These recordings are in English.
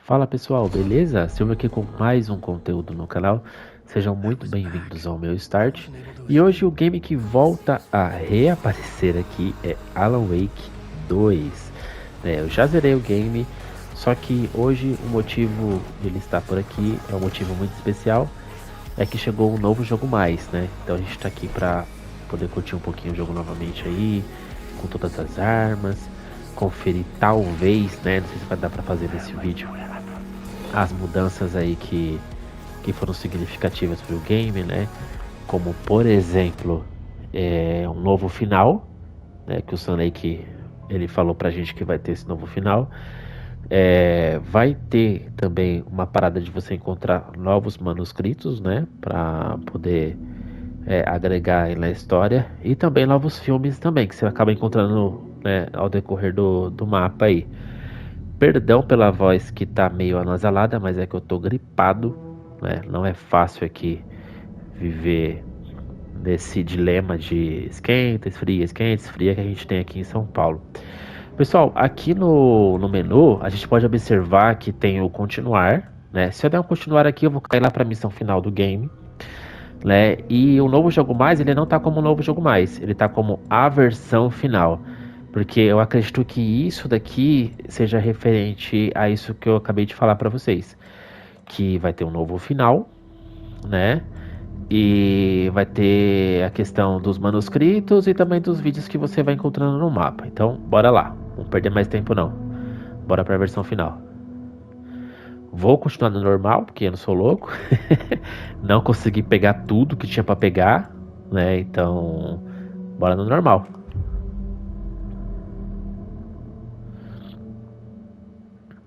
Fala pessoal, beleza? Silvio aqui com mais um conteúdo no canal. Sejam muito bem-vindos ao meu Start. E hoje o game que volta a reaparecer aqui é Alan Wake 2. Eu já zerei o game, só que hoje o motivo de ele estar por aqui é um motivo muito especial. É que chegou um novo jogo mais, né? Então a gente tá aqui pra poder curtir um pouquinho o jogo novamente aí, com todas as armas, conferir talvez, né? Não sei se vai dar pra fazer nesse vídeo, as mudanças aí que foram significativas para o game, né? Como por exemplo, um novo final, né? Que o Sun Lake ele falou pra gente que vai ter esse novo final. Vai ter também uma parada de você encontrar novos manuscritos, né? Para poder agregar aí na história. E também novos filmes também, que você acaba encontrando, né, ao decorrer do mapa aí. Perdão pela voz que tá meio anasalada, mas é que eu tô gripado, né? Não é fácil aqui viver nesse dilema de esquenta, esfria que a gente tem aqui em São Paulo. Pessoal, aqui no menu a gente pode observar que tem o continuar, né? Se eu der um continuar aqui, eu vou cair lá para a missão final do game, né? E o novo jogo mais, ele não tá como novo jogo mais, ele tá como a versão final. Porque eu acredito que isso daqui seja referente a isso que eu acabei de falar para vocês. Que vai ter um novo final, né? E vai ter a questão dos manuscritos e também dos vídeos que você vai encontrando no mapa. Então, bora lá. Não perder mais tempo não. Bora para a versão final. Vou continuar no normal, porque eu não sou louco. Não consegui pegar tudo que tinha para pegar, né? Então, bora no normal.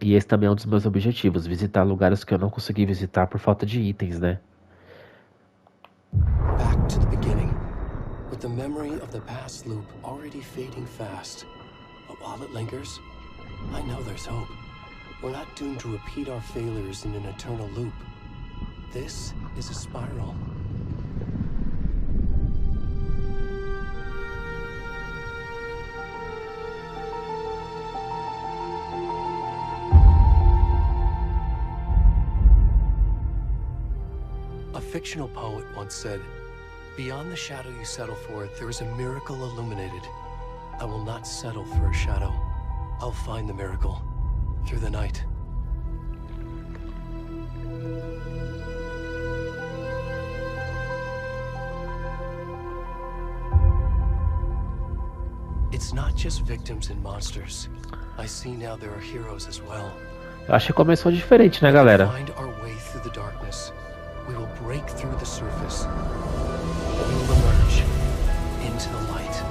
E esse também é um dos meus objetivos, visitar lugares que eu não consegui visitar por falta de itens, né? Back to the beginning, with the memory of the past loop already fading fast. But while it lingers, I know there's hope. We're not doomed to repeat our failures in an eternal loop. This is a spiral. A fictional poet once said, "Beyond the shadow you settle for, there is a miracle illuminated. I will not settle for a shadow. I'll find the miracle through the night." It's not just victims and monsters. I see now there are heroes as well. Eu acho que começou diferente, né, galera? Find our way through the darkness. We will break through the surface. We will emerge into the light.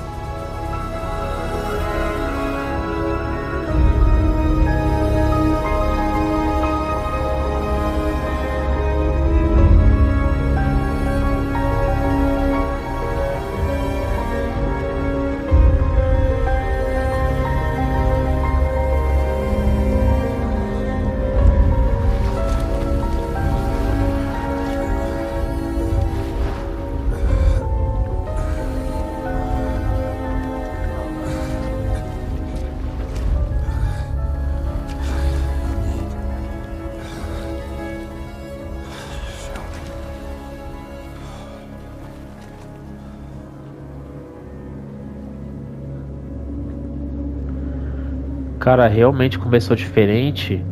Cara, realmente começou diferente,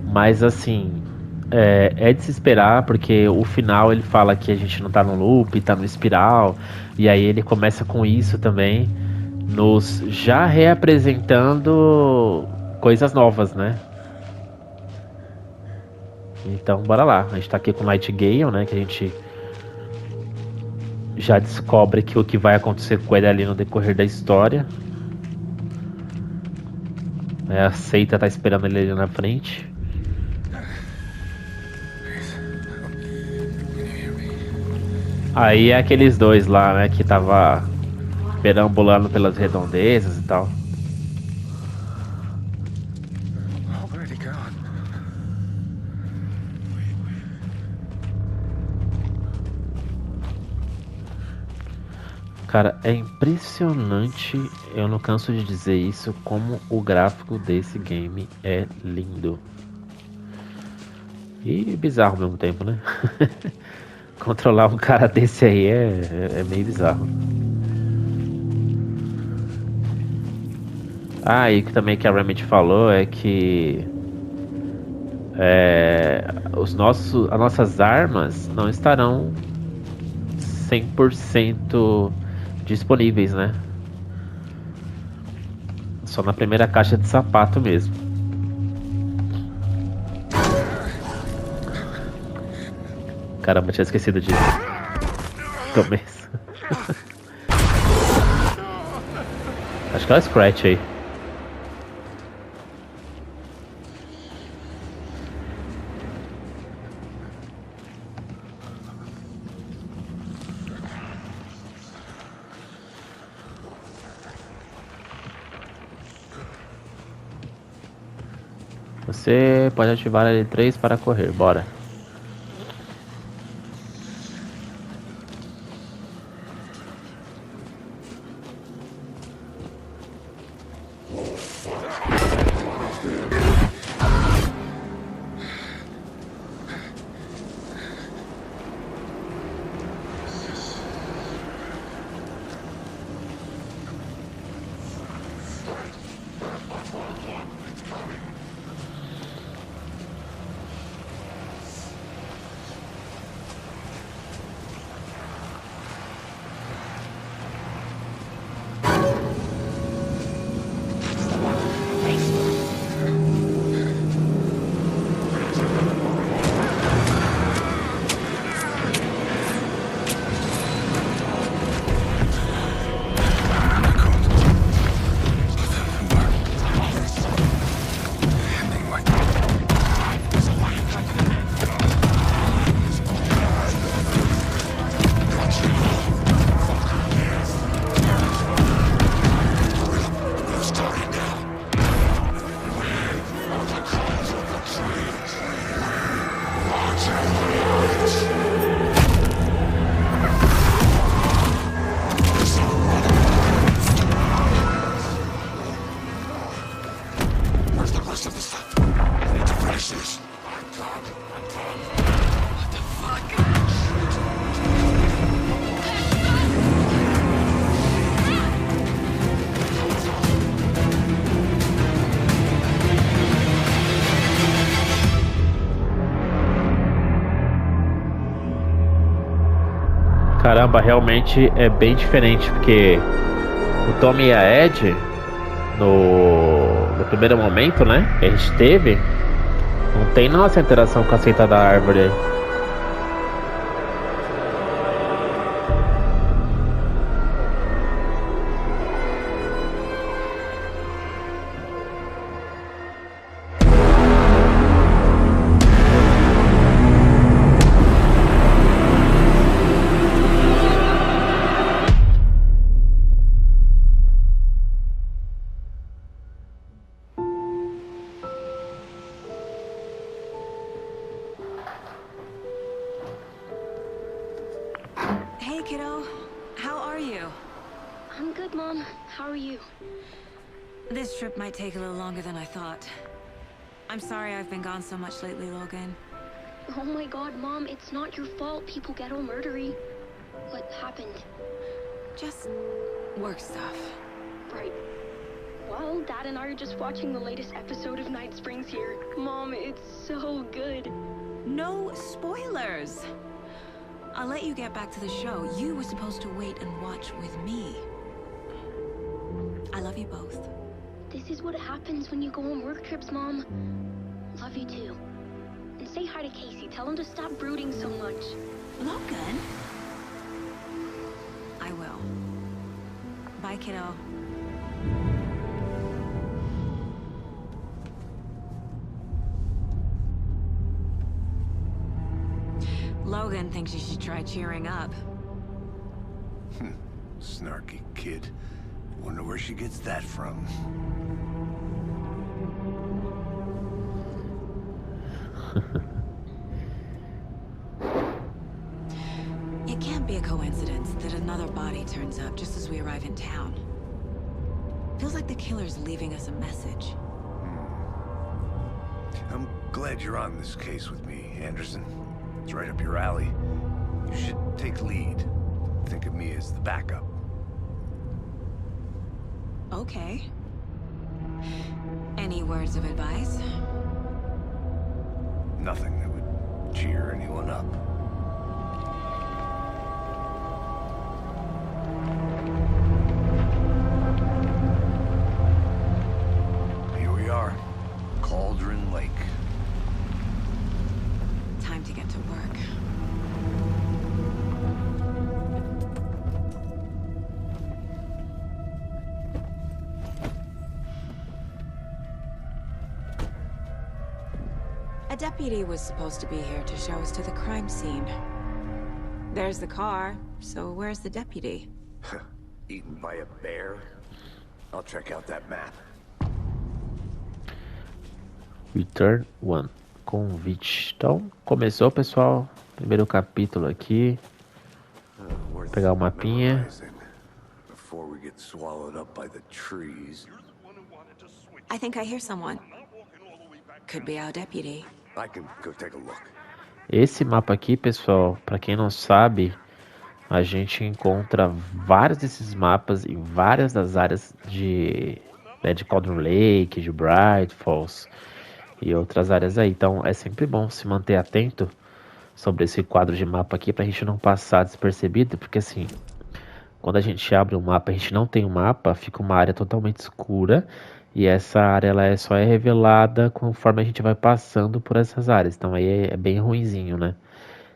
mas assim, é de se esperar, porque o final ele fala que a gente não tá no loop, tá no espiral, e aí ele começa com isso também, nos já reapresentando coisas novas, né? Então, bora lá. A gente tá aqui com Nightingale, né? Que a gente já descobre que o que vai acontecer com ele ali no decorrer da história. A seita tá esperando ele ali na frente. Aí é aqueles dois lá, né? Que tava perambulando pelas redondezas e tal. Cara, é impressionante, eu não canso de dizer isso, como o gráfico desse game é lindo. E bizarro ao mesmo tempo, né? Controlar um cara desse aí é meio bizarro. Ah, e também que a Remedy falou é que as nossas armas não estarão 100% disponíveis, né? Só na primeira caixa de sapato mesmo. Caramba, tinha esquecido disso. Começo. Acho que é o Scratch aí. Você pode ativar a L3 para correr, bora. Caramba, realmente é bem diferente, porque o Tommy e a Ed, no primeiro momento, né, que a gente teve, não tem nossa interação com a seita da árvore. Hey, kiddo. How are you? I'm good, Mom. How are you? This trip might take a little longer than I thought. I'm sorry I've been gone so much lately, Logan. Oh my god, Mom, it's not your fault people get all murdery. What happened? Just work stuff. Right. Well, Dad and I are just watching the latest episode of Night Springs here. Mom, it's so good. No spoilers! I'll let you get back to the show. You were supposed to wait and watch with me. I love you both. This is what happens when you go on work trips, Mom. Love you too. And say hi to Casey. Tell him to stop brooding so much. Logan? I will. Bye, kiddo. Logan thinks you should try cheering up. Snarky kid. Wonder where she gets that from. It can't be a coincidence that another body body turns up just as we arrive in town. Feels like the killer's leaving us a message. I'm glad you're on this case with me, Anderson. It's right up your alley. You should take lead. Think of me as the backup. Okay. Any words of advice? Nothing that would cheer anyone up. Here we are. Cauldron Lake. Time to get to work. A deputy was supposed to be here to show us to the crime scene. There's the car, so where's the deputy? Eaten by a bear? I'll check out that map. Return 1. Convite. Então, começou, pessoal. Primeiro capítulo aqui. Worth Pegar o mapinha. memorizing before we get swallowed up by the trees. I think I hear someone. Could be our deputy. I can go take a look. Esse mapa aqui, pessoal, para quem não sabe, a gente encontra vários desses mapas em várias das áreas de Cauldron Lake, de Bright Falls e outras áreas aí. Então é sempre bom se manter atento sobre esse quadro de mapa aqui pra gente não passar despercebido, porque assim, quando a gente abre um mapa, a gente não tem um mapa, fica uma área totalmente escura e essa área ela só é revelada conforme a gente vai passando por essas áreas. Então aí é bem ruinzinho, né?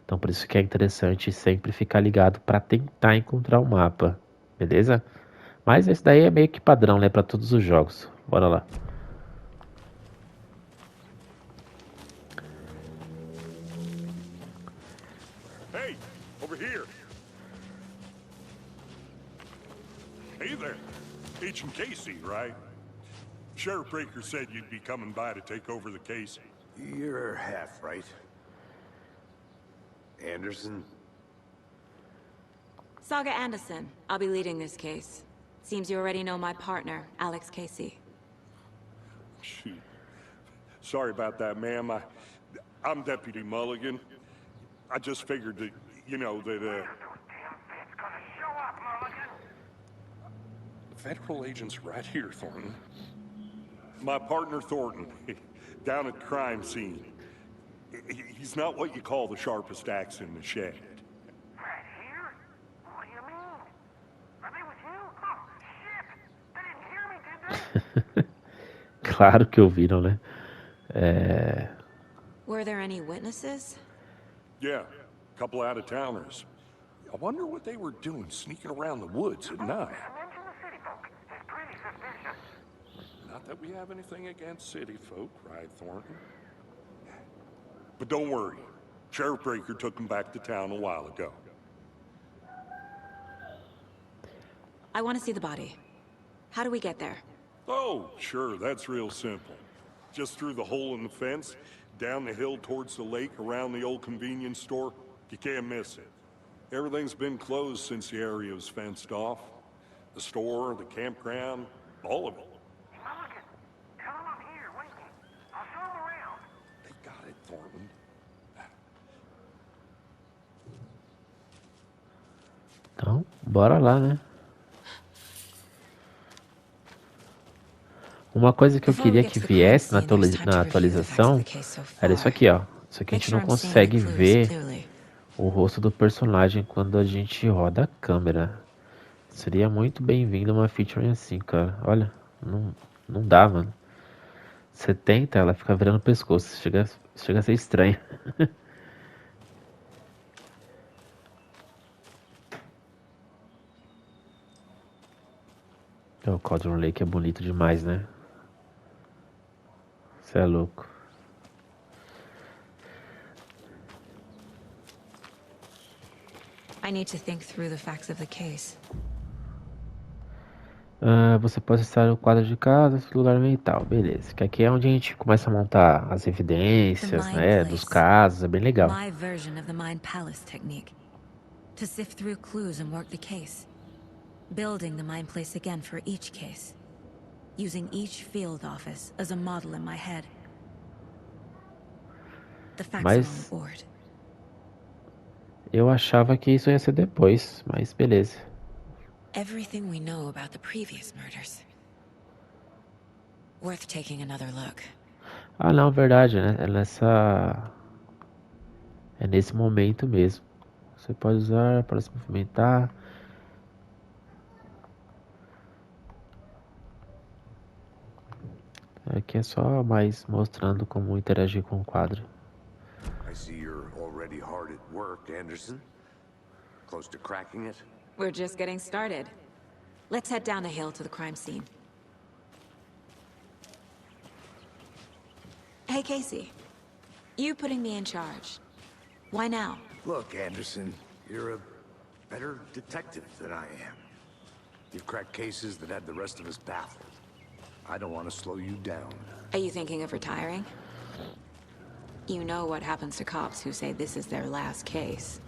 Então por isso que é interessante sempre ficar ligado para tentar encontrar o mapa, beleza? Mas esse daí é meio que padrão, né, para todos os jogos. Bora lá. Hey, over here. Hey there. Agent Casey, right? Sheriff Breaker said you'd be coming by to take over the case. You're half right. Anderson? Saga Anderson. I'll be leading this case. Seems you already know my partner, Alex Casey. Shoot. Sorry about that, ma'am. I'm Deputy Mulligan. I just figured that, you know, that, The federal agent's right here, Thornton. My partner, Thornton, down at the crime scene. He's not what you call the sharpest axe in the shed. Right here? What do you mean? Are they with you? Oh, shit! They didn't hear me, did they? Claro que ouviram, né? Were there any witnesses? Yeah, a couple out-of-towners. I wonder what they were doing sneaking around the woods at night. Mention the city folk. It's pretty suspicious. Not that we have anything against city folk, right, Thornton? But don't worry. Sheriff Breaker took them back to town a while ago. I want to see the body. How do we get there? Oh, sure, that's real simple. Just through the hole in the fence, down the hill towards the lake, around the old convenience store. You can't miss it. Everything's been closed since the area was fenced off. The store, the campground, all of it. Mulligan, tell them I'm here, waiting. I'll show them around. They got it, Thornton. Então, bora lá, né? Uma coisa que eu queria que viesse na atualização era isso aqui, ó. Isso aqui a gente não consegue ver o rosto do personagem quando a gente roda a câmera. Seria muito bem-vindo uma feature assim, cara. Olha, não dá, mano. Você tenta, ela fica virando o pescoço. Chega a ser estranho. O Cauldron Lake é bonito demais, né? Você é louco. I need to think through the facts of the case. Você pode acessar o quadro de casa, esse lugar mental, beleza. Que aqui é onde a gente começa a montar as evidências, né, dos casos, é bem legal. My version of the Mind Palace technique. To sift through clues and work the case. building the mine place again for each case, using each field office as a model in my head. The facts are on the Mas board. eu achava que isso ia ser depois, mas beleza. Everything we know about the previous murders. Worth taking another look. Ah, não, verdade, né? É nesse momento mesmo. Você pode usar para se movimentar. Aqui é só mais mostrando como interagir com o quadro. I see you're already hard at work, Anderson. Close to cracking it? We're just getting started. Let's head down the hill to the crime scene. Hey, Casey. You putting me in charge. Why now? Look, Anderson, you're a better detective than I am. You've cracked cases that had the rest of us baffled. I don't want to slow you down. Are you thinking of retiring? You know what happens to cops who say this is their last case.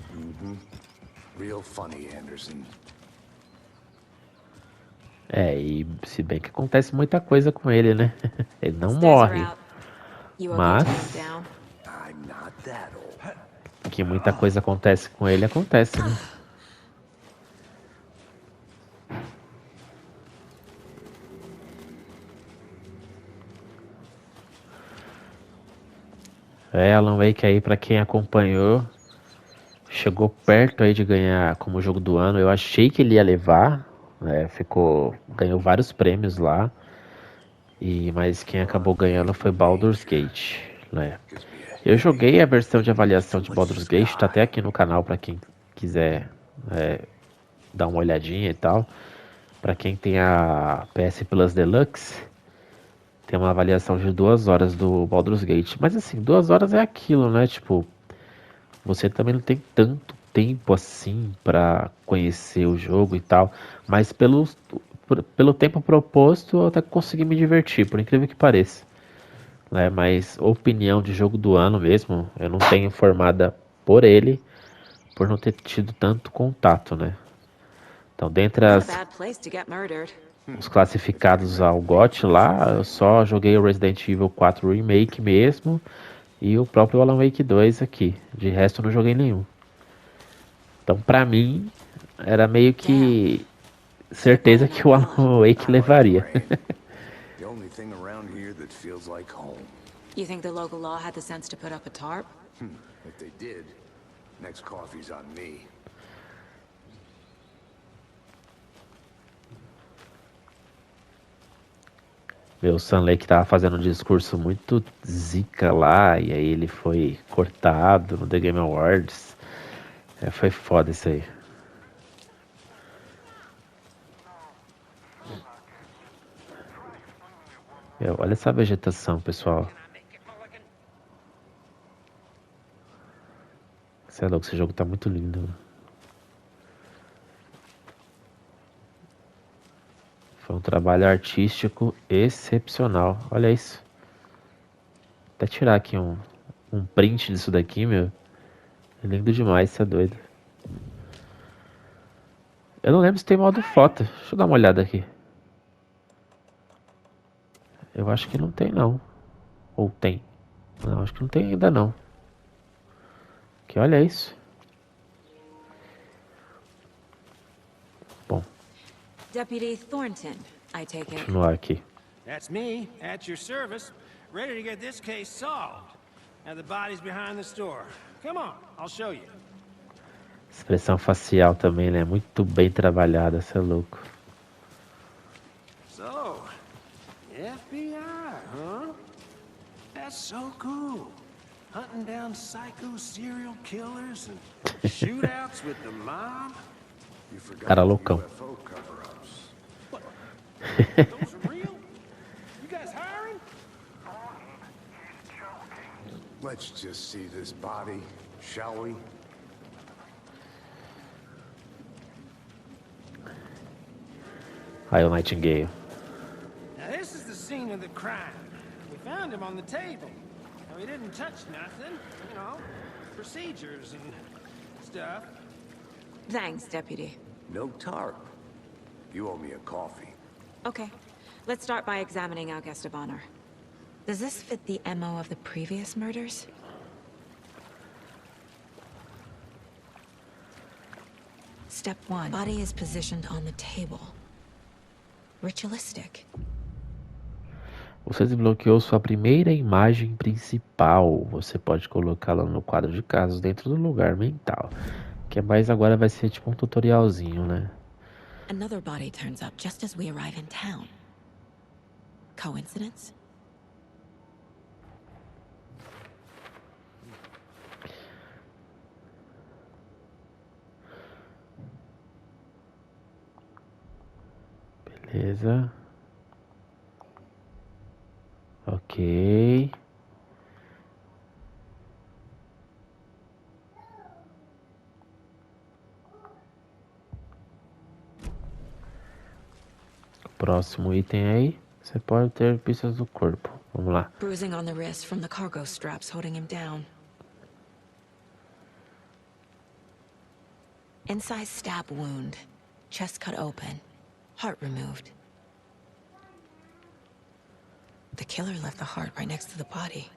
Real funny, Anderson. É, e se bem que acontece muita coisa com ele, né? Ele não Stairs are morre, out. You okay to mas move down? I'm not that old. que muita coisa acontece com ele, acontece, né? Alan Wake aí, pra quem acompanhou, chegou perto aí de ganhar como jogo do ano. Eu achei que ele ia levar, né? Ganhou vários prêmios lá. Mas quem acabou ganhando foi Baldur's Gate, né? Eu joguei a versão de avaliação de Baldur's Gate, tá até aqui no canal pra quem quiser dar uma olhadinha e tal. Pra quem tem a PS Plus Deluxe, tem uma avaliação de 2 horas do Baldur's Gate. Mas assim, 2 horas é aquilo, né? Tipo, você também não tem tanto tempo assim pra conhecer o jogo e tal. Mas pelo tempo proposto, eu até consegui me divertir, por incrível que pareça. Né? Mas opinião de jogo do ano mesmo, eu não tenho formada por ele, por não ter tido tanto contato, né? Então, dentre Not a bad place to get murdered. os classificados ao GOT lá, eu só joguei o Resident Evil 4 Remake mesmo e o próprio Alan Wake 2 aqui. De resto, eu não joguei nenhum. Então, pra mim, era meio que certeza que o Alan Wake levaria. The only thing around here that feels like home. You think the local law had the sense to put up a tarp? If they did, next coffee's on me. Meu, o Sam Lake tava fazendo um discurso muito zica lá, e aí ele foi cortado no The Game Awards. Foi foda isso aí. Olha essa vegetação, pessoal. Você é louco, esse jogo tá muito lindo. Foi um trabalho artístico excepcional. Olha isso. Até tirar aqui um print disso daqui, meu. É lindo demais, você é doido. Eu não lembro se tem modo foto. Deixa eu dar uma olhada aqui. Eu acho que não tem, não. Ou tem? Não, acho que não tem ainda, não. Que olha isso. Bom. Deputy Thornton, I take it. Continuar aqui. That's me, at your service, ready to get this case solved. Now the body's behind the store. Come on, I'll show you. Expressão facial também, né? Muito bem trabalhada, você é louco. So, FBI, huh? That's so cool. Hunting down psycho serial killers and shootouts with the mob. You forgot Cara the loucão. UFO cover-ups. Those are real? You guys hiring? Let's just see this body, shall we? Aí o Nightingale. Now this is the scene of the crime. We found him on the table. Now he didn't touch nothing, you know, procedures and stuff. Thanks, Deputy. No tarp. You owe me a coffee. Okay, let's start by examining our guest of honor. Does this fit the MO of the previous murders? Step 1. Body is positioned on the table. Ritualistic. Você desbloqueou sua primeira imagem principal. Você pode colocá-la no quadro de casos dentro do lugar mental. Que mais agora vai ser tipo um tutorialzinho, né? Another body turns up just as we arrive in town. Coincidence? Beleza. Ok. Próximo item aí. Você pode ter pistas do corpo. Vamos lá. Bruising on the wrist from the cargo straps holding him down. Incised stab wound. Chest cut open. Heart removed. The killer left the heart right next to the body.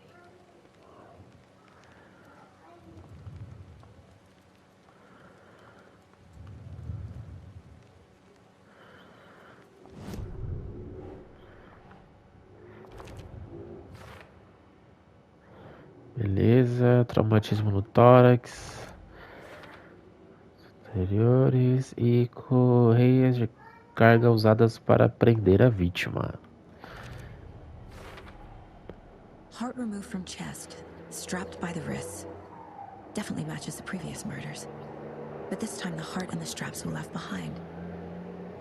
Beleza. Traumatismo no tórax. Anteriores e correias de carga usadas para prender a vítima. Heart removed from chest, strapped by the wrists. Definitely matches the previous murders. But this time the heart and the straps were left behind.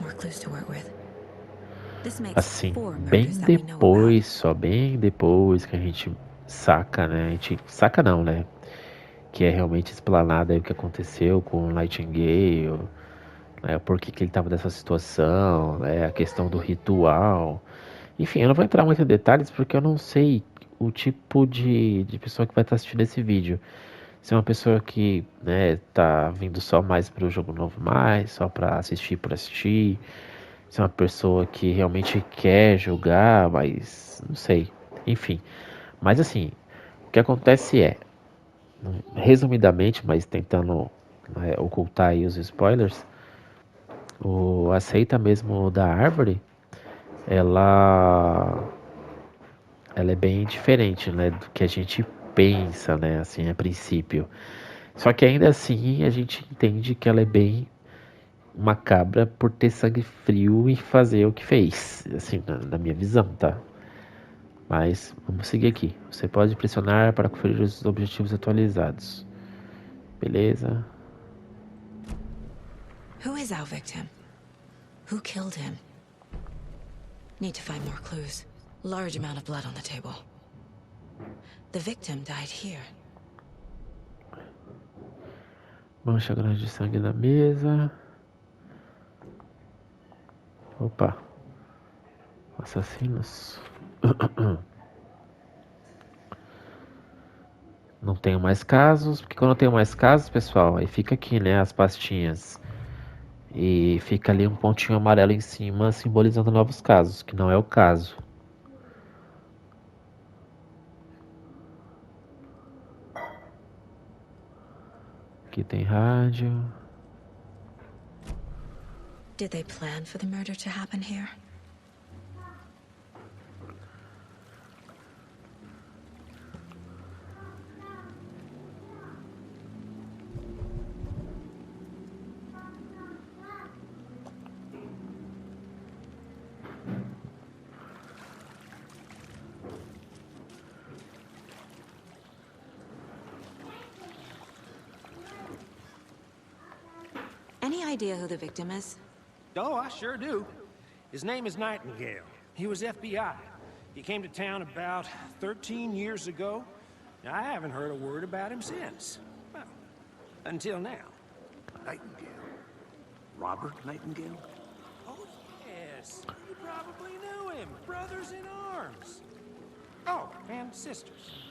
More clues to work with. This makes Assim, 4 bem murders that we know about. depois, só bem depois que a gente saca, né? A gente saca não, né? Que é realmente explanado aí o que aconteceu com o Nightingale, né? Por que ele estava nessa situação, né? A questão do ritual. Enfim, eu não vou entrar muito em detalhes porque eu não sei o tipo de pessoa que vai estar assistindo esse vídeo. Se é uma pessoa que, né, tá vindo só mais pro jogo novo mais, só pra assistir por assistir. Se é uma pessoa que realmente quer jogar, mas não sei. Enfim, mas assim, o que acontece é, resumidamente, mas tentando, né, ocultar aí os spoilers, a seita mesmo da árvore, ela é bem diferente, né, do que a gente pensa, né, assim, a princípio. Só que ainda assim a gente entende que ela é bem macabra por ter sangue frio e fazer o que fez, assim, na minha visão, tá? Mas vamos seguir aqui. Você pode pressionar para conferir os objetivos atualizados. Beleza? Who is our victim? Who killed him? Need to find more clues. Large amount of blood on the table. The victim died here. Mancha grande de sangue na mesa. Opa. Assassinos. Não tenho mais casos, porque quando eu tenho mais casos, pessoal, aí fica aqui, né, as pastinhas. E fica ali um pontinho amarelo em cima, simbolizando novos casos, que não é o caso. Aqui tem rádio. Did they plan for the murder to happen here? Any idea who the victim is? Oh, I sure do. His name is Nightingale. He was FBI. He came to town about 13 years ago. I haven't heard a word about him since. Well, until now. Nightingale? Robert Nightingale? Oh, yes. You probably knew him. Brothers in arms. Oh, and sisters.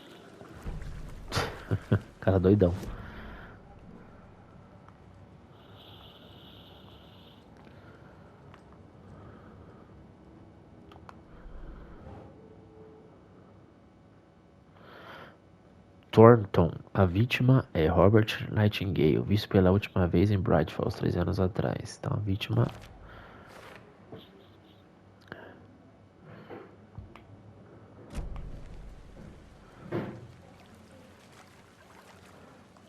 Cara doidão. Thornton. A vítima é Robert Nightingale, visto pela última vez em Bright Falls 3 anos atrás. Então a vítima...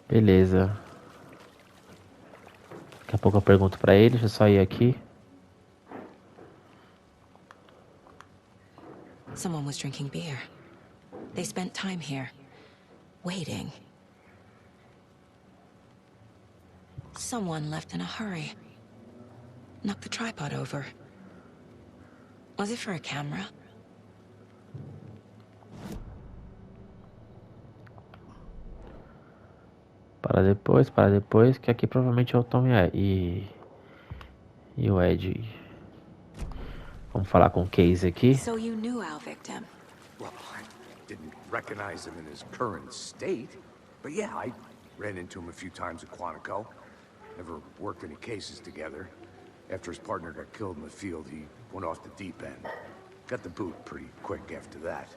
Beleza. Daqui a pouco eu pergunto pra ele, deixa eu só ir aqui. Someone was drinking beer. They spent time here, waiting. Someone left in a hurry. Knocked the tripod over. Was it for a camera? Para depois, que aqui provavelmente é o Tom e o Ed. Vamos falar com o Case aqui. So you knew our victim. Well, I didn't recognize him in his current state. But yeah, I ran into him a few times at Quantico. Never worked any cases together. After his partner got killed in the field, he went off the deep end. Got the boot pretty quick after that.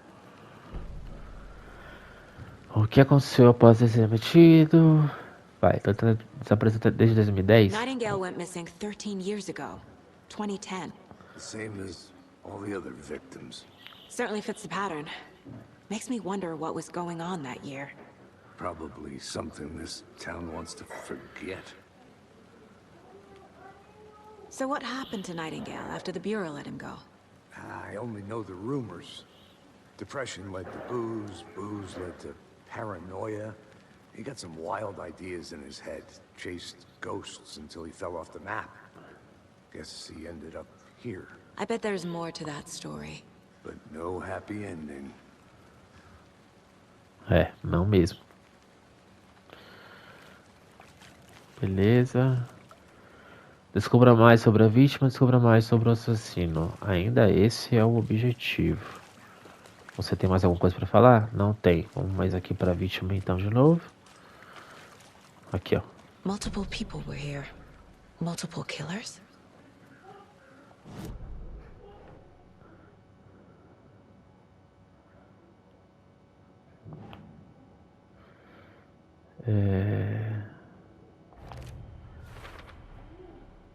O que aconteceu após ser demitido? Vai, então tá desaparecido desde 2010. Nightingale went missing 13 years ago, 2010. The same as all the other victims. Certainly fits the pattern. Makes me wonder what was going on that year. Probably something this town wants to forget. So what happened to Nightingale after the Bureau let him go? I only know the rumors. Depression led to booze, booze led to paranoia. He got some wild ideas in his head, chased ghosts until he fell off the map. Guess he ended up here. I bet there's more to that story. But no happy ending. É, não mesmo. Beleza. Descubra mais sobre a vítima, descubra mais sobre o assassino. Ainda esse é o objetivo. Você tem mais alguma coisa para falar? Não tem. Vamos mais aqui para a vítima então de novo. Aqui, ó. Multiple people were here. Multiple killers?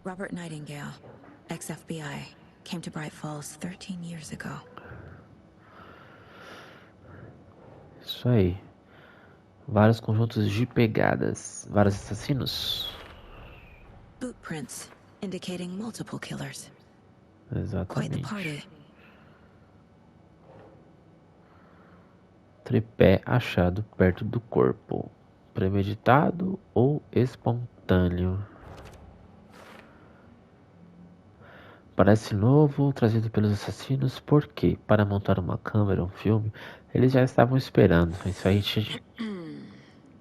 Robert Nightingale, ex-FBI, came to Bright Falls 13 years ago. Isso aí. Vários conjuntos de pegadas. Vários assassinos. Boot prints indicating multiple killers. Quite the Exatamente. party. Tripé achado perto do corpo. Premeditado ou espontâneo? Parece novo, trazido pelos assassinos, por quê? Para montar uma câmera, um filme, eles já estavam esperando. Isso aí a gente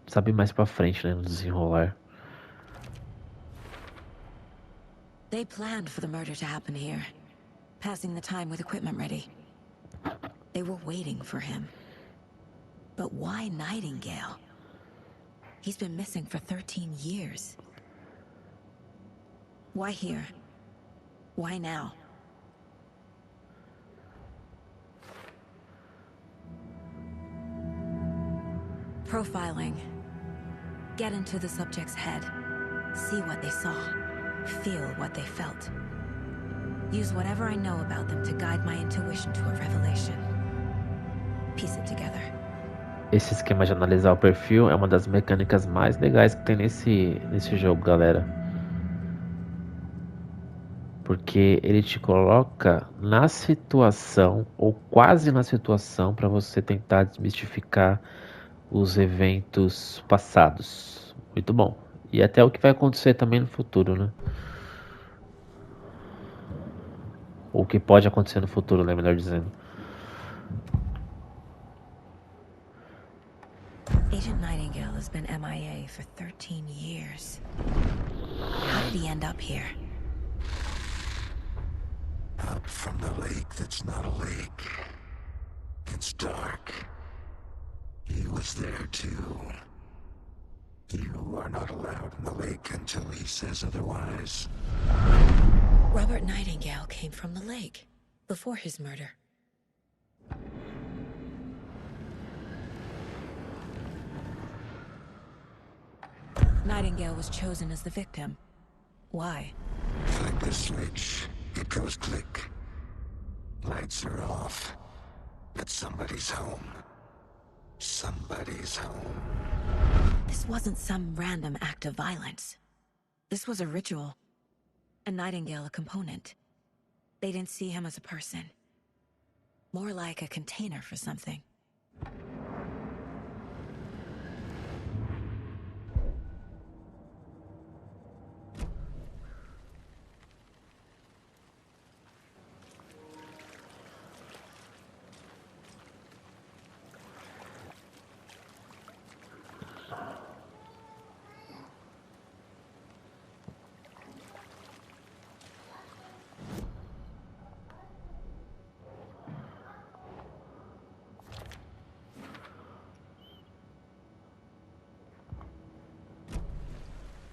sabe mais pra frente, né, no desenrolar. They planned for the murder to happen here, passing the time with equipment ready. They were waiting for him. But why Nightingale? He's been missing for 13 years. Why here? Why now? Profiling. Get into the subject's head. See what they saw. Feel what they felt. Use whatever I know about them to guide my intuition to a revelation. Piece it together. Esse esquema de analisar o perfil é uma das mecânicas mais legais que tem nesse jogo, galera. Porque ele te coloca na situação, ou quase na situação, para você tentar desmistificar os eventos passados. Muito bom. E até o que vai acontecer também no futuro, né? Ou o que pode acontecer no futuro, né? Melhor dizendo. Agent Nightingale has been MIA for 13 years. How did he end up here? Up from the lake that's not a lake. It's dark. He was there too. You are not allowed in the lake until he says otherwise. Robert Nightingale came from the lake before his murder. Nightingale was chosen as the victim. Why? Flick the switch, it goes click. Lights are off. But somebody's home. Somebody's home. This wasn't some random act of violence. This was a ritual. And Nightingale a component. They didn't see him as a person. More like a container for something.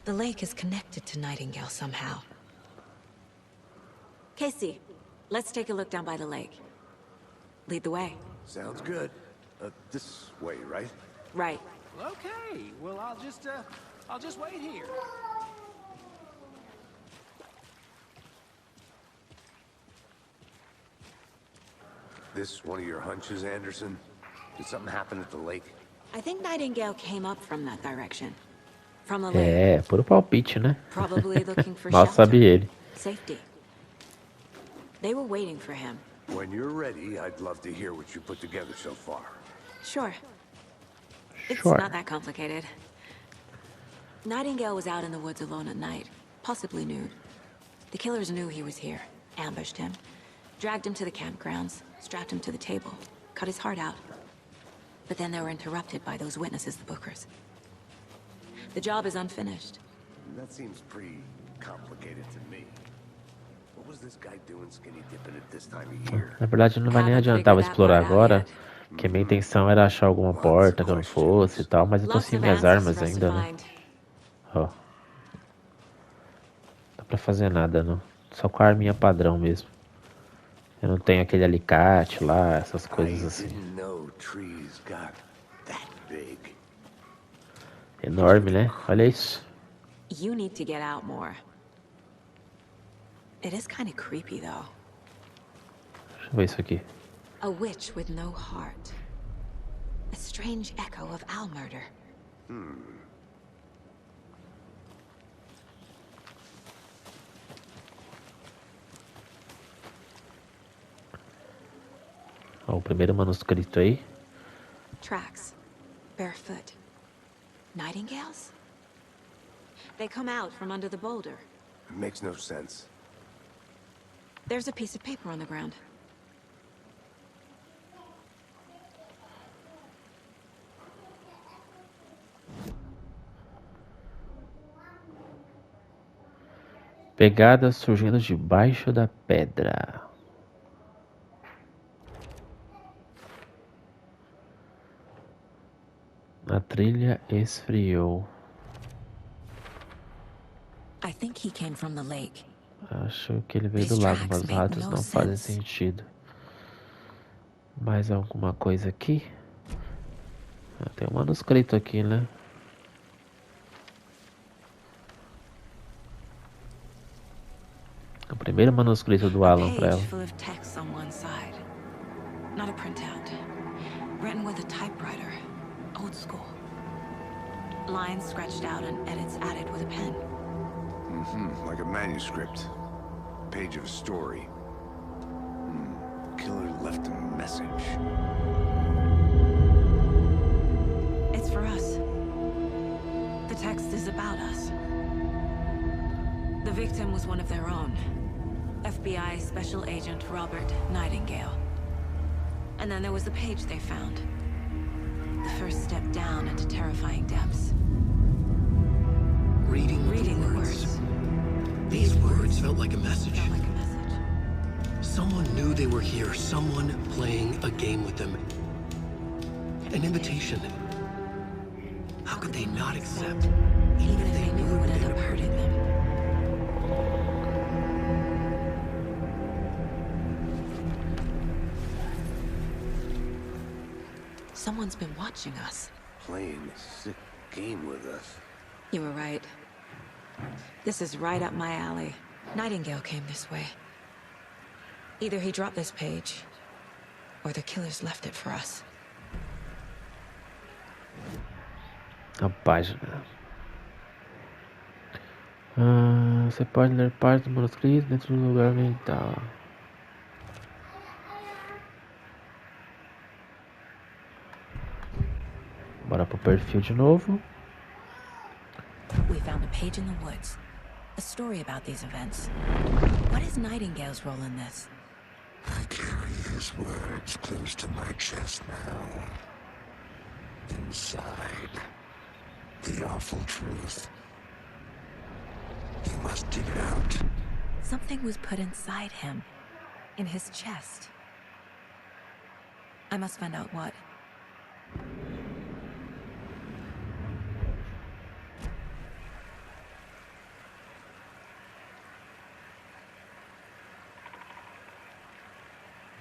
The lake is connected to Nightingale somehow. Casey, let's take a look down by the lake. Lead the way. Sounds good. This way, right? Right. Okay, well, I'll just wait here. This one of your hunches, Anderson? Did something happen at the lake? I think Nightingale came up from that direction. From the lake. Puro palpite, né? Probably looking for Mal shelter. sabe ele. Safety. They were waiting for him. When you're ready, I'd love to hear what you put together so far. Sure. It's Sure. not that complicated. Nightingale was out in the woods alone at night, possibly nude. The killers knew he was here, ambushed him, dragged him to the campgrounds, strapped him to the table, cut his heart out. But then they were interrupted by those witnesses, the Bookers. The job is unfinished. That seems pretty complicated to me. What was this guy doing skinny dipping at this time of year? Na verdade, não vai nem adiantar eu explorar agora, porque minha intenção era achar alguma porta que eu não fosse e tal, mas eu tô sem minhas armas ainda, né? Ó. Não dá pra fazer nada, não. Só com a arminha padrão mesmo. Eu não tenho aquele alicate lá, essas coisas assim. Enorme, né? Olha isso. You need to get out more. It is kind of creepy, though. Deixa eu ver isso aqui. A witch with no heart. A strange echo of owl murder. Ó, o primeiro manuscrito aí. Tracks. Barefoot. Nightingales? They come out from under the boulder. It makes no sense. There's a piece of paper on the ground. Pegadas surgindo debaixo da pedra. A trilha esfriou. I think he came from the lake. Acho que ele veio do lago, mas os ratos não fazem sentido. Mais alguma coisa aqui? Tem um manuscrito aqui, né? O primeiro manuscrito do Alan pra ela. Full of text on one side. Not a printout. Written with a typewriter. Old school. Lines scratched out and edits added with a pen. Like a manuscript. Page of a story. Killer left a message. It's for us. The text is about us. The victim was one of their own. FBI Special Agent Robert Nightingale. And then there was the page they found. The first step down into terrifying depths. Reading the words. These words felt like a message. Someone knew they were here, someone playing a game with them. An invitation. How could they not accept? Even if they knew it would end up hurting them. Someone's been watching us. Playing a sick game with us. You were right. This is right up my alley. Nightingale came this way. Either he dropped this page, or the killers left it for us. A página. Você pode ler parte do manuscrito dentro do lugar mental. Bora pro perfil de novo. We found a page in the woods. A story about these events. What is Nightingale's role in this? I carry his words close to my chest now. Inside, the awful truth. You must dig it out. Something was put inside him. In his chest. I must find out what.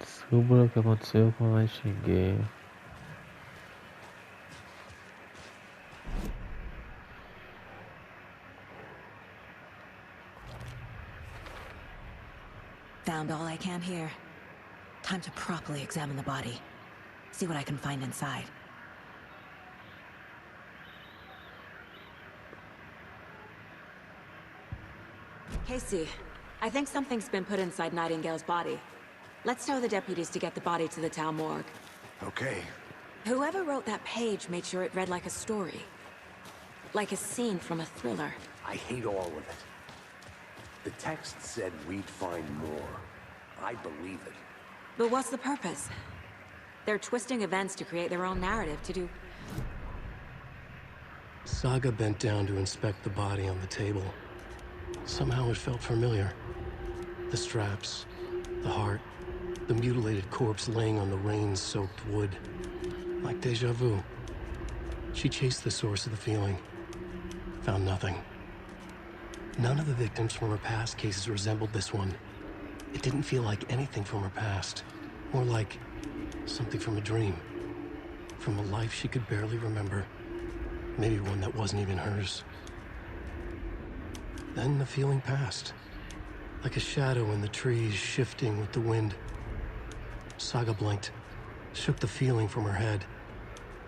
Descubra o que aconteceu com a Nightingale. Found all I can here. Time to properly examine the body. See what I can find inside. Casey, I think something's been put inside Nightingale's body. Let's tell the deputies to get the body to the town morgue. Okay. Whoever wrote that page made sure it read like a story. Like a scene from a thriller. I hate all of it. The text said we'd find more. I believe it. But what's the purpose? They're twisting events to create their own narrative to do... Saga bent down to inspect the body on the table. Somehow it felt familiar. The straps, the heart, the mutilated corpse laying on the rain-soaked wood. Like deja vu. She chased the source of the feeling. Found nothing. None of the victims from her past cases resembled this one. It didn't feel like anything from her past. More like something from a dream. From a life she could barely remember. Maybe one that wasn't even hers. Then the feeling passed. Like a shadow in the trees shifting with the wind. Saga blinked, shook the feeling from her head.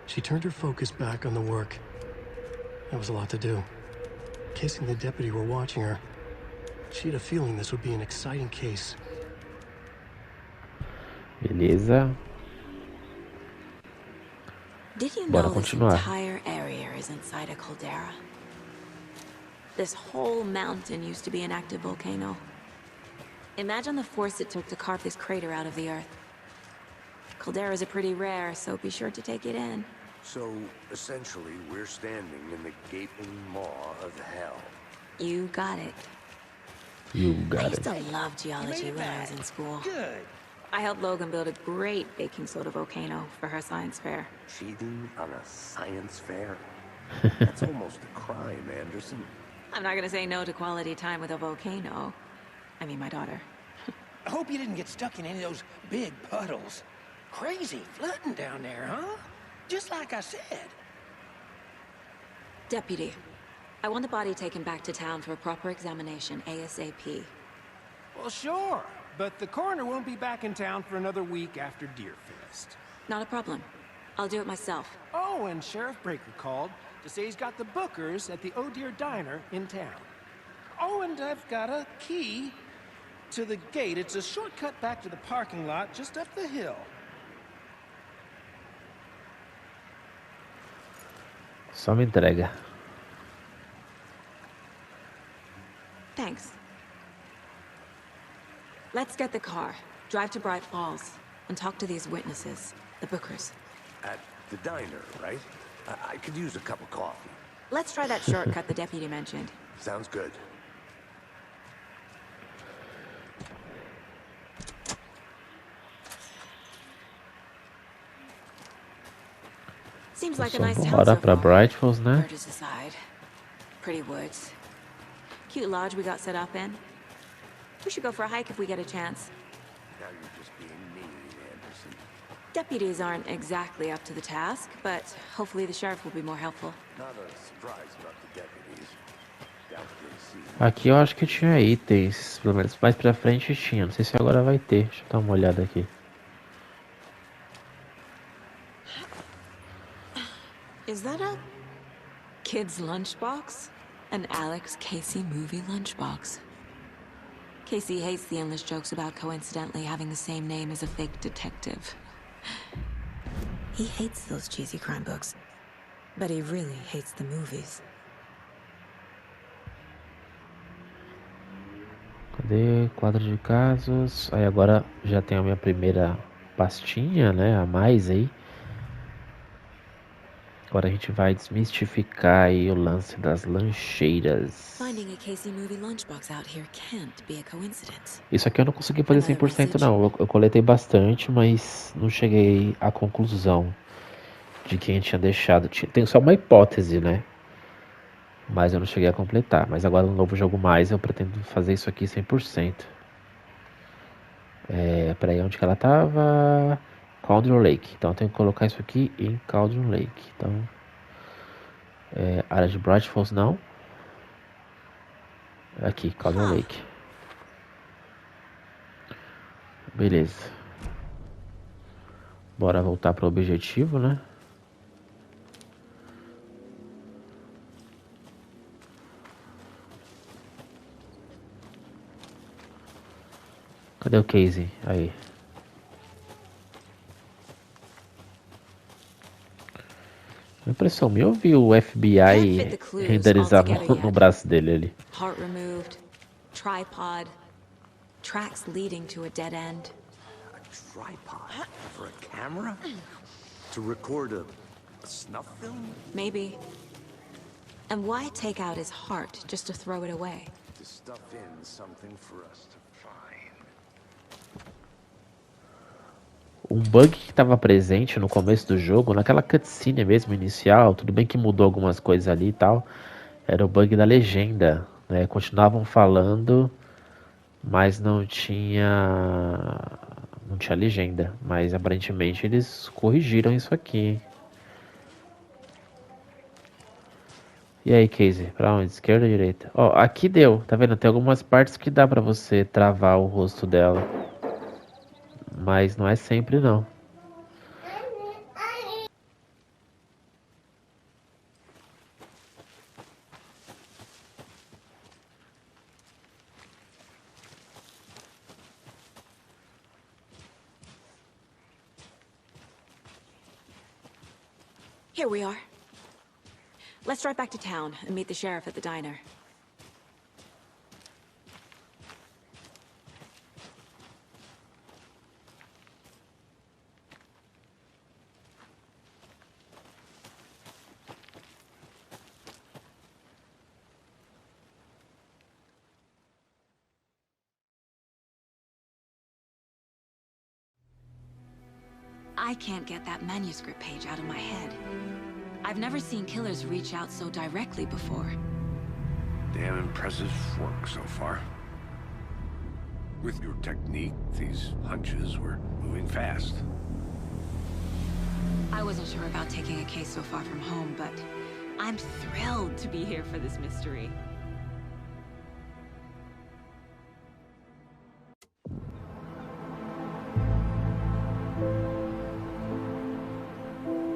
She turned her focus back on the work. There was a lot to do. In case the deputy were watching her, she had a feeling this would be an exciting case. Beleza. Did you Bora know this continuar. entire area is inside a caldera? This whole mountain used to be an active volcano. Imagine the force it took to carve this crater out of the earth. Calderas are pretty rare, so be sure to take it in. So, essentially, we're standing in the gaping maw of hell. You got it. You I got used it. to love geology when I was in school. Good. I helped Logan build a great baking soda volcano for her science fair. Cheating on a science fair? That's almost a crime, Anderson. I'm not gonna say no to quality time with a volcano. I mean, my daughter. I hope you didn't get stuck in any of those big puddles. Crazy flooding down there, huh? Just like I said. Deputy, I want the body taken back to town for a proper examination, ASAP. Well, sure. But the coroner won't be back in town for another week after Deerfest. Not a problem. I'll do it myself. Oh, and Sheriff Breaker called to say he's got the bookers at the Oh Dear Diner in town. Oh, and I've got a key to the gate. It's a shortcut back to the parking lot just up the hill. Só me entrega. Thanks. Let's get the car, drive to Bright Falls, and talk to these witnesses, the bookers. At the diner, right? I could use a cup of coffee. Let's try that shortcut the deputy mentioned. Sounds good. Seems like a Só nice town bora so pra far. Bright Falls, né? Murders aside. Pretty woods. Cute lodge we got set up in. We should go for a hike if we get a chance. Now you're just being mean, Anderson. Deputies aren't exactly up to the task, but hopefully the sheriff will be more helpful. Not a surprise about the deputies. Doubt they see. Aqui eu acho que tinha itens, pelo menos mais pra frente tinha. Não sei se agora vai ter. Deixa eu dar uma olhada aqui. Is that a kid's lunchbox? An Alex Casey movie lunchbox. Casey hates the endless jokes about coincidentally having the same name as a fake detective. He hates those cheesy crime books, but he really hates the movies. Cadê? Quadro de casos. Aí agora já tenho a minha primeira pastinha, né? A mais aí. Agora a gente vai desmistificar aí o lance das lancheiras. Finding a Casey movie lunchbox out here can't be a coincidence. Isso aqui eu não consegui fazer 100% não. Eu coletei bastante, mas não cheguei à conclusão de quem tinha deixado. Tem só uma hipótese, né? Mas eu não cheguei a completar. Mas agora no novo jogo mais eu pretendo fazer isso aqui 100%. Peraí, onde que ela tava? Cauldron Lake. Então eu tenho que colocar isso aqui em Cauldron Lake. Então, área de Bright Falls não. Aqui, Cauldron Lake. Beleza. Bora voltar para o objetivo, né? Cadê o Casey? Aí. Impressão minha, eu vi o FBI renderizar no braço dele ali. Heart removed, tripod, tracks leading to a dead end. A tripod for a camera? To record a snuff film? Maybe. And why take out his heart just to throw it away? To stuff in something for us to find. Um bug que estava presente no começo do jogo, naquela cutscene mesmo inicial, tudo bem que mudou algumas coisas ali e tal, era o bug da legenda, né? Continuavam falando, mas não tinha legenda, mas aparentemente eles corrigiram isso aqui. E aí, Casey, pra onde? Esquerda ou direita? Ó, aqui deu, tá vendo? Tem algumas partes que dá pra você travar o rosto dela. Mas não é sempre, não. Here we are. Let's drive back to town and meet the sheriff at the diner. I can't get that manuscript page out of my head. I've never seen killers reach out so directly before. Damn impressive work so far. With your technique, these hunches were moving fast. I wasn't sure about taking a case so far from home, but I'm thrilled to be here for this mystery.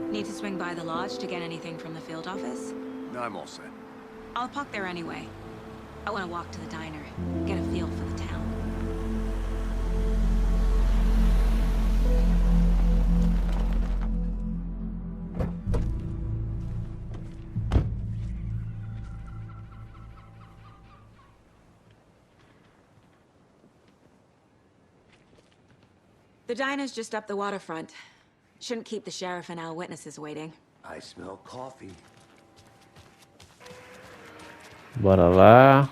Need to swing by the lodge to get anything from the field office? No, I'm all set. I'll park there anyway. I want to walk to the diner, get a feel for the town. The diner's just up the waterfront. Shouldn't keep the sheriff and our witnesses waiting. I smell coffee. Bora lá.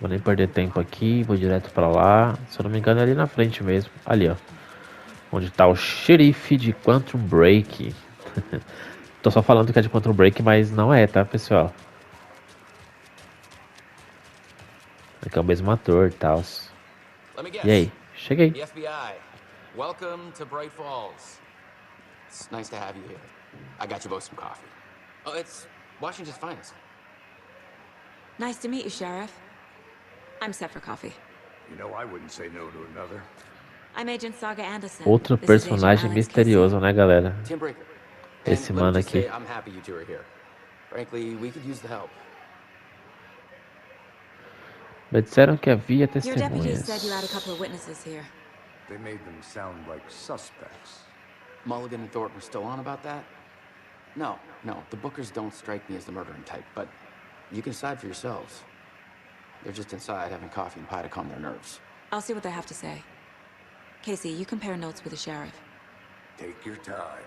Vou nem perder tempo aqui, vou direto pra lá. Se eu não me engano é ali na frente mesmo. Ali, ó. Onde tá o xerife de Quantum Break. Tô só falando que é de Quantum Break, mas não é, tá, pessoal? Aqui é o mesmo ator e tal. E aí? Cheguei. The FBI. Welcome to Bright Falls. It's nice to have you here. I got you both some coffee. Oh, it's Washington's finest. Nice to meet you, Sheriff. I'm set for coffee. You know, I wouldn't say no to another. I'm Agent Saga Anderson. Outro This is Agent personagem Alex misterioso, Casey. né, galera? Tim Breaker. Esse And let me mano just aqui. say, I'm happy you two are here. Frankly, we could use the help. Me disseram que havia Your deputy said you had a testemunhas. couple of witnesses here. They made them sound like suspects. Mulligan and Thornton are still on about that? No, the Bookers don't strike me as the murdering type, but you can decide for yourselves. They're just inside having coffee and pie to calm their nerves. I'll see what they have to say. Casey, you compare notes with the sheriff. Take your time.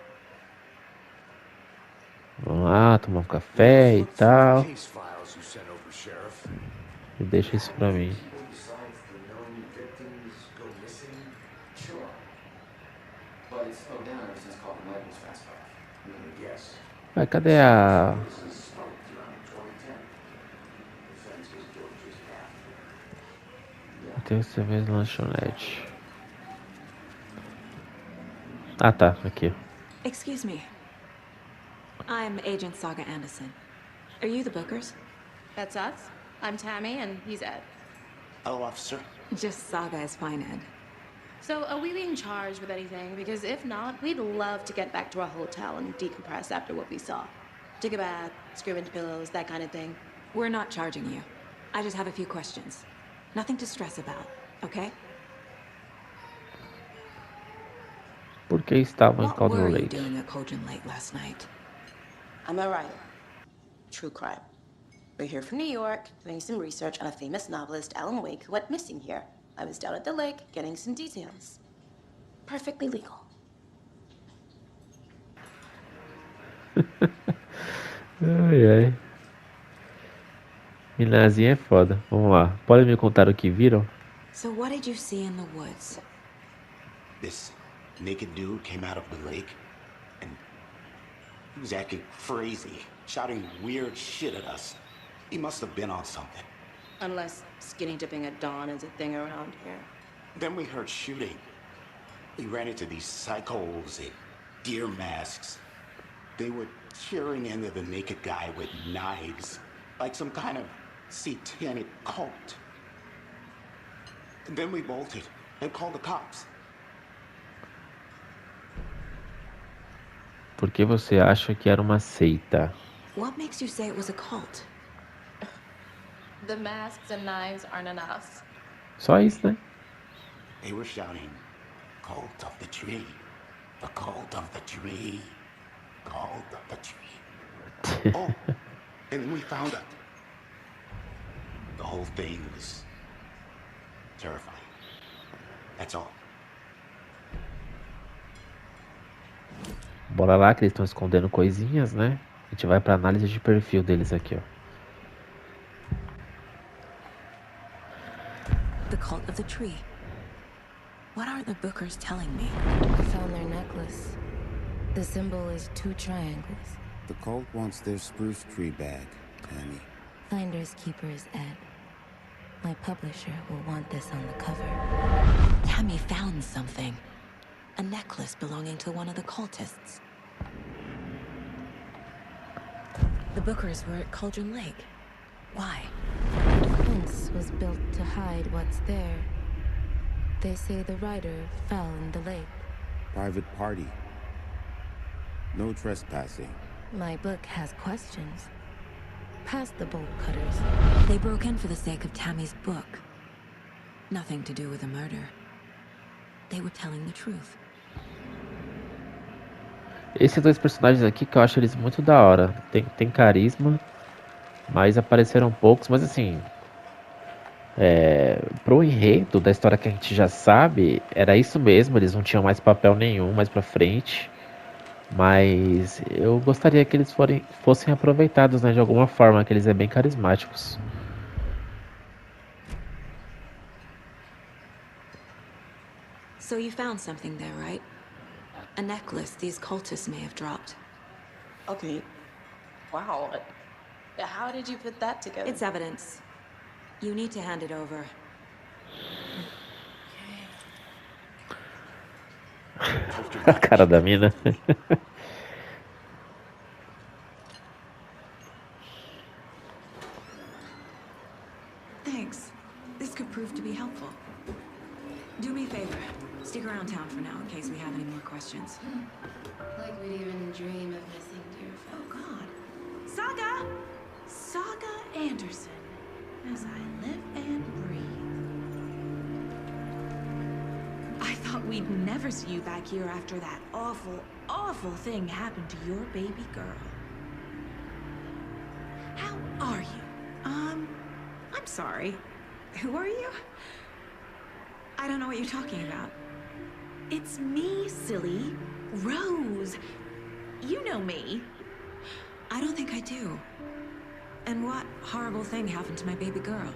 Vamos lá, tomar um café e tal. Case files you sent over, Sheriff. E deixa isso pra mim. Besides the known victims go missing? Sure. But it's slowed down ever since Call the Night was fast track. Yes. Vai, cadê a... Tem que ser mesmo lanchonete. Ah, tá, aqui. Excuse me. I'm Agent Saga Anderson. Are you the Bookers? That's us. I'm Tammy, and he's Ed. Hello, officer. Just Saga is fine, Ed. So, are we being charged with anything? Because if not, we'd love to get back to our hotel and decompress after what we saw. Take a bath, scream into pillows, that kind of thing. We're not charging you. I just have a few questions. Nothing to stress about, okay? Por que estavam em What Cauldron were you Lake? doing at Cauldron Lake last night? I'm a writer. True crime. We're here from New York, doing some research on a famous novelist, Alan Wake, who went missing here. I was down at the lake, getting some details. Perfectly legal. Ai, ai. Minazinha é foda. Vamos lá. Podem me contar o que viram? So what did you see in the woods? This naked dude came out of the lake, and he was acting crazy, shouting weird shit at us. He must have been on something. Unless skinny dipping at dawn is a thing around here. Then we heard shooting. We ran into these psychos in deer masks. They were tearing into the naked guy with knives, like some kind of satanic cult. And then we bolted and called the cops. Por que você acha que era uma seita? What makes you say it was a cult? The masks and knives aren't enough. Só isso, né? They were shouting, "Cult of the tree, the cult of the tree, cult of the tree." Oh, and then we found out. The whole thing was terrifying. That's all. Bora lá, que eles estão escondendo coisinhas, né? A gente vai pra análise de perfil deles aqui, ó. The cult of the tree. What are the Bookers telling me? I found their necklace. The symbol is 2 triangles. The cult wants their spruce tree back, Tammy. Finders keepers, Ed. My publisher will want this on the cover. Tammy found something. A necklace belonging to one of the cultists. The Bookers were at Cauldron Lake. Why? The fence was built to hide what's there. They say the rider fell in the lake. Private party. No trespassing. My book has questions. Past the bolt cutters. They broke in for the sake of Tammy's book. Nothing to do with the murder. They were telling the truth. Esses dois personagens aqui que eu acho eles muito da hora. Tem carisma, mas apareceram poucos. Mas assim, pro enredo da história que a gente já sabe, era isso mesmo. Eles não tinham mais papel nenhum mais pra frente. Mas eu gostaria que eles fossem aproveitados, né, de alguma forma, que eles são bem carismáticos. So you found something there, right? A necklace these cultists may have dropped. Okay. Wow. How did you put that together? It's evidence. You need to hand it over. after A lunch. cara da mina. Thanks. This could prove to be helpful. Do me a favor. Stick around town for now in case we have any more questions. Like we'd even dream of missing dear Oh, friends. God. Saga! Saga Anderson. As I live and breathe. I thought we'd never see you back here after that awful, awful thing happened to your baby girl. How are you? I'm sorry. Who are you? I don't know what you're talking about. It's me, silly. Rose. You know me. I don't think I do. And what horrible thing happened to my baby girl?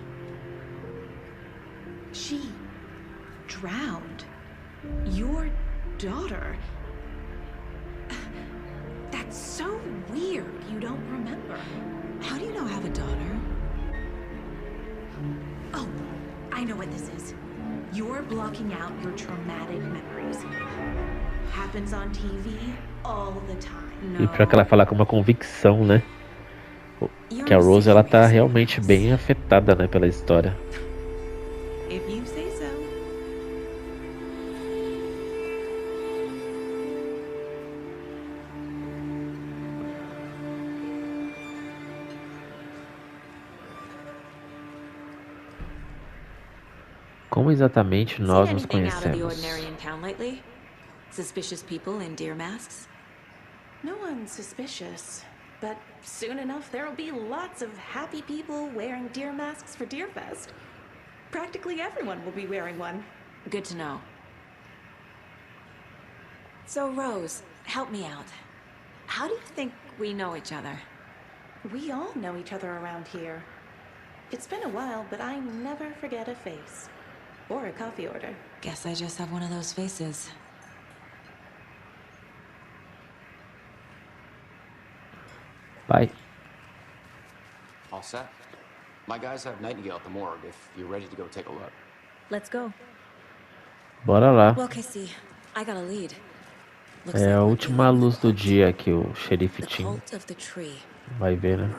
She drowned. Your daughter. That's so weird you don't remember. How do you know I have a daughter? Oh, I know what this is. You're blocking out your traumatic memories. Happens on TV all the time. E pior que ela fala com uma convicção, né? Que a Rose, ela tá realmente bem afetada, né, pela história. If you say so. Como exatamente nós nos Anything out of the conhecemos? ordinary in town lately? Suspicious people in deer masks? No one's suspicious. But soon enough, there'll be lots of happy people wearing deer masks for Deerfest. Practically everyone will be wearing one. Good to know. So, Rose, help me out. How do you think we know each other? We all know each other around here. It's been a while, but I never forget a face. Or a coffee order. Guess I just have one of those faces. Bye. All set. My guys have Nightingale at the morgue if you're ready to go take a look. Let's go. Bora lá. Well, Casey, I got a lead. Looks É a like we're última dealing with luz do the cult. dia que o xerife The Tim cult of the tree. vai ver, né?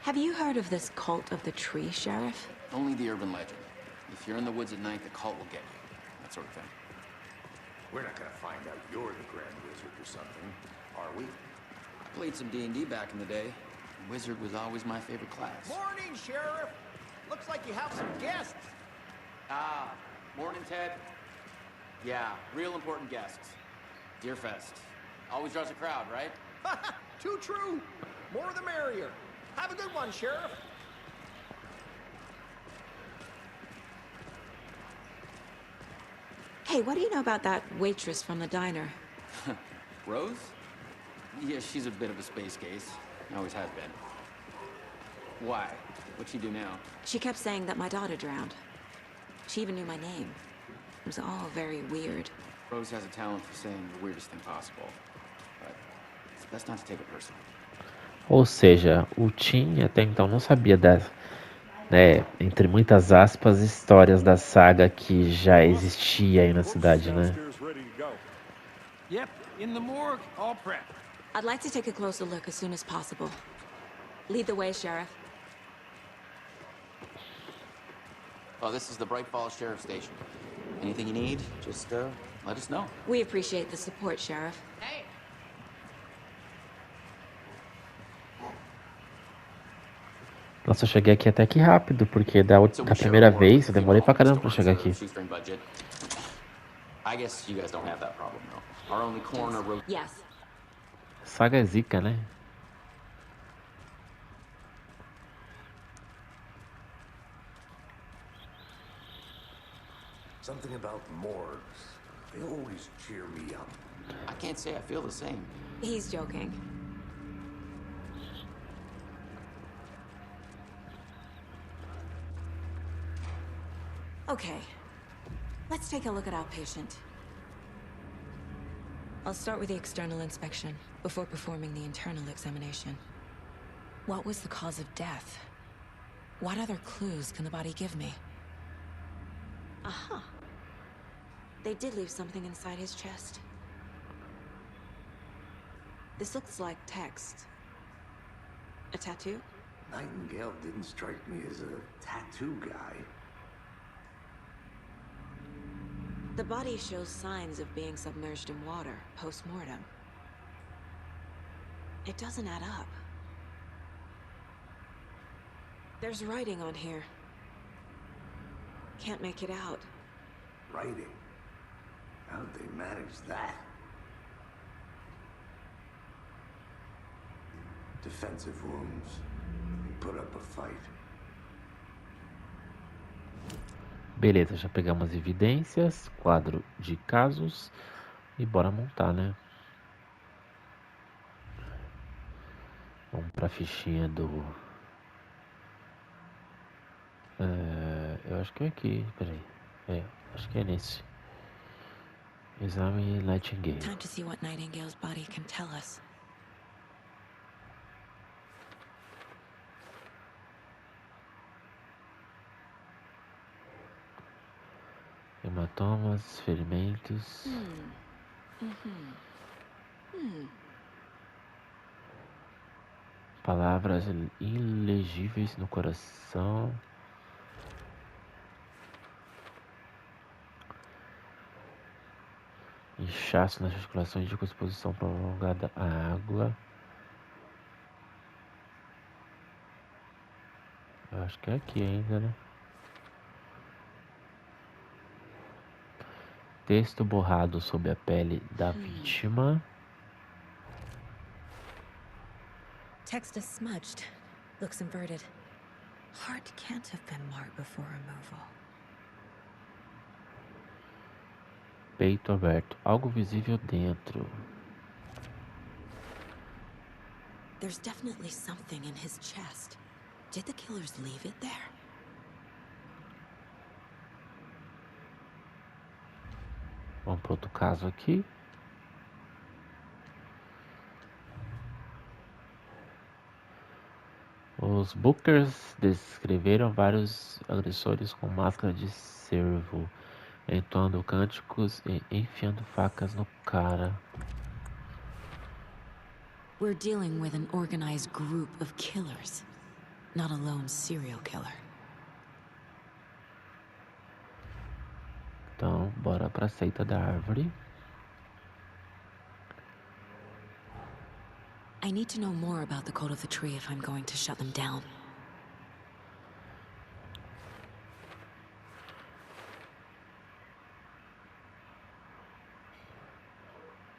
Have you heard of this cult of the tree, Sheriff? Only the urban legend. If you're in the woods at night, the cult will get you. That sort of thing. We're not gonna find out you're the Grand Wizard or something, are we? I played some D&D back in the day. Wizard was always my favorite class. Morning, Sheriff. Looks like you have some guests. Ah, morning, Ted. Yeah, real important guests. Deerfest. Always draws a crowd, right? Too true. More the merrier. Have a good one, Sheriff. Hey, what do you know about that waitress from the diner? Rose? Yeah, she's a bit of a space case. Always has been. Why? What'd she do now? She kept saying that my daughter drowned. She even knew my name. It was all very weird. Rose has a talent for saying the weirdest thing possible. But it's best not to take it personally. Ou seja, o Tim até então não sabia das, né, entre muitas aspas, histórias da saga que já existia aí na cidade, né? Yep, in the morgue, all prepped. I'd like to take a closer look as soon as possible. Lead the way, Sheriff. Oh, this is the Bright Falls Sheriff Station. Anything you need, just let us know. We appreciate the support, Sheriff. Hey! Nossa, eu cheguei aqui até que rápido, porque da primeira vez eu demorei pra caramba pra chegar aqui. I guess you guys don't have that problem, though. Our only coroner wrote... Yes. Saga é zica, né? Something about morgues. They always cheer me up. I can't say I feel the same. He's joking. Okay, let's take a look at our patient. I'll start with the external inspection before performing the internal examination. What was the cause of death? What other clues can the body give me? Aha. They did leave something inside his chest. This looks like text. A tattoo? Nightingale didn't strike me as a tattoo guy. The body shows signs of being submerged in water, post-mortem. It doesn't add up. There's writing on here. Can't make it out. Writing? How'd they manage that? Defensive wounds. They put up a fight. Beleza, já pegamos evidências, quadro de casos e bora montar, né? Vamos pra fichinha do... eu acho que é aqui, peraí. Acho que é nesse. Exame Nightingale. Time to see what Nightingale's body can tell us. Hematomas, ferimentos. Palavras ilegíveis no coração. Inchaço nas articulações de exposição prolongada à água. Eu acho que é aqui ainda, né? Texto borrado sobre a pele da vítima. Text is smudged. Looks inverted. Heart can't have been marked before removal. Peito aberto. Algo visível dentro. There's definitely something in his chest. Did the killers leave it there? Vamos para outro caso aqui. Os Bookers descreveram vários agressores com máscara de cervo, entoando cânticos e enfiando facas no cara. We're dealing with an organized group of killers, not a lone serial killer. Então, bora pra seita da árvore. I need to know more about the code of the tree if I'm going to shut them down.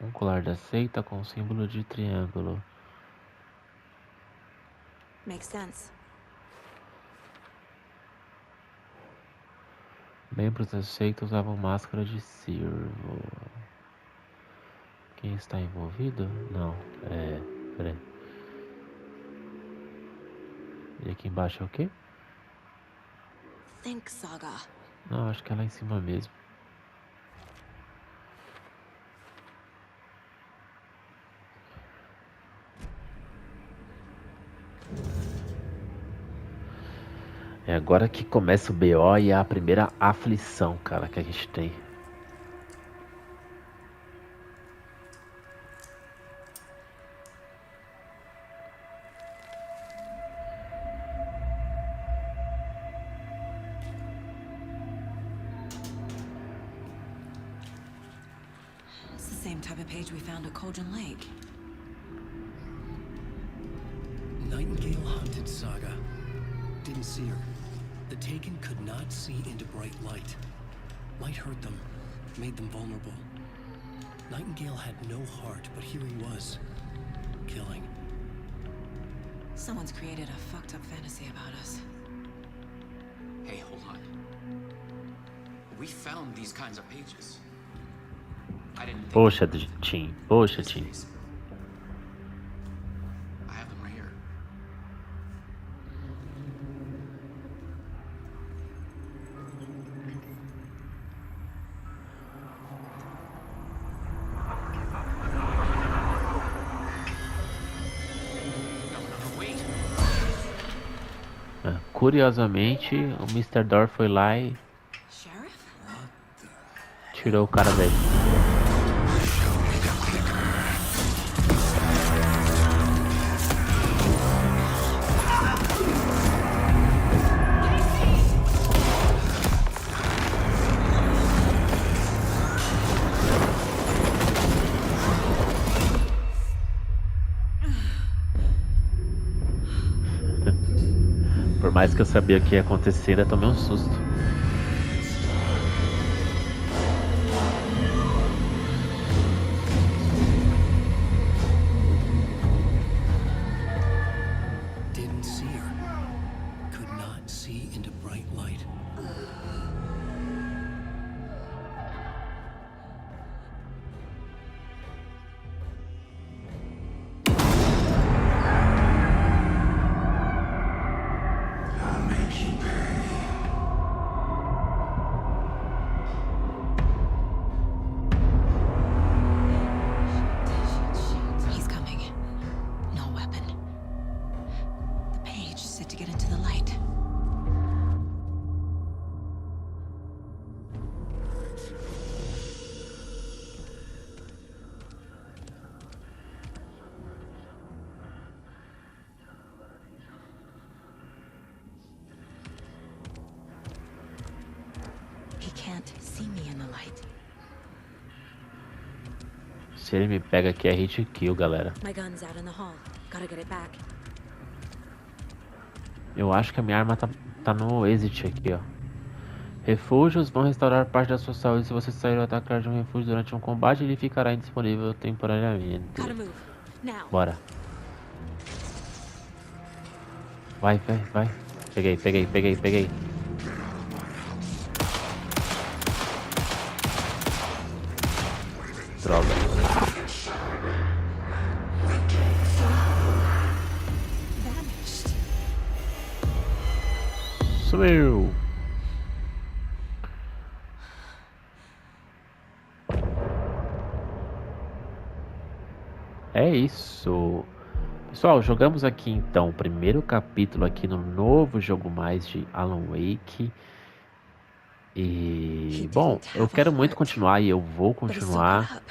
Um colar da seita com símbolo de triângulo. Makes sense. Membros da seita usavam máscara de cervo. Quem está envolvido? Não. Peraí. E aqui embaixo é o quê? Think Saga. Não, acho que é lá em cima mesmo. É agora que começa o BO e é a primeira aflição, cara, que a gente tem. It's the same type of page we found at Cauldron Lake. Nightingale hunted Saga. Didn't see her. The Taken could not see into bright light. Light hurt them, made them vulnerable. Nightingale had no heart, but here he was, killing. Someone's created a fucked up fantasy about us. Hey, hold on. We found these kinds of pages. I didn't think Poxa, Tim. Poxa, Tim. I have them right here. Curiosamente, o Mr. Door foi lá e Tirou o cara daí. Por mais que eu sabia o que ia acontecer, eu tomei um susto. Didn't see her. Could not see into bright light. I'll make you pay. He's coming. No weapon. The page said to get into the light. He can't see me in the light. Se ele me pega aqui é hit kill, galera. My gun's out in the hall. Gotta get it back. Eu acho que a minha arma tá no exit aqui, ó. Refúgios vão restaurar parte da sua saúde. Se você sair ou atacar de um refúgio durante um combate, ele ficará indisponível temporariamente. Gotta move. Now. Bora. Vai. Peguei. Droga. Vanished. Sumiu. É isso. Pessoal, jogamos aqui então o primeiro capítulo aqui no novo jogo mais de Alan Wake. E bom, eu quero muito continuar e eu vou continuar.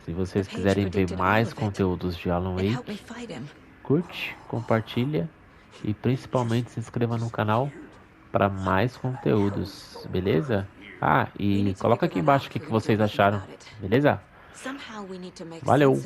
Se vocês quiserem ver mais conteúdos de Alan Wake, curte, compartilha e principalmente se inscreva no canal para mais conteúdos, beleza? Ah, e coloca aqui embaixo o que vocês acharam, beleza? Valeu!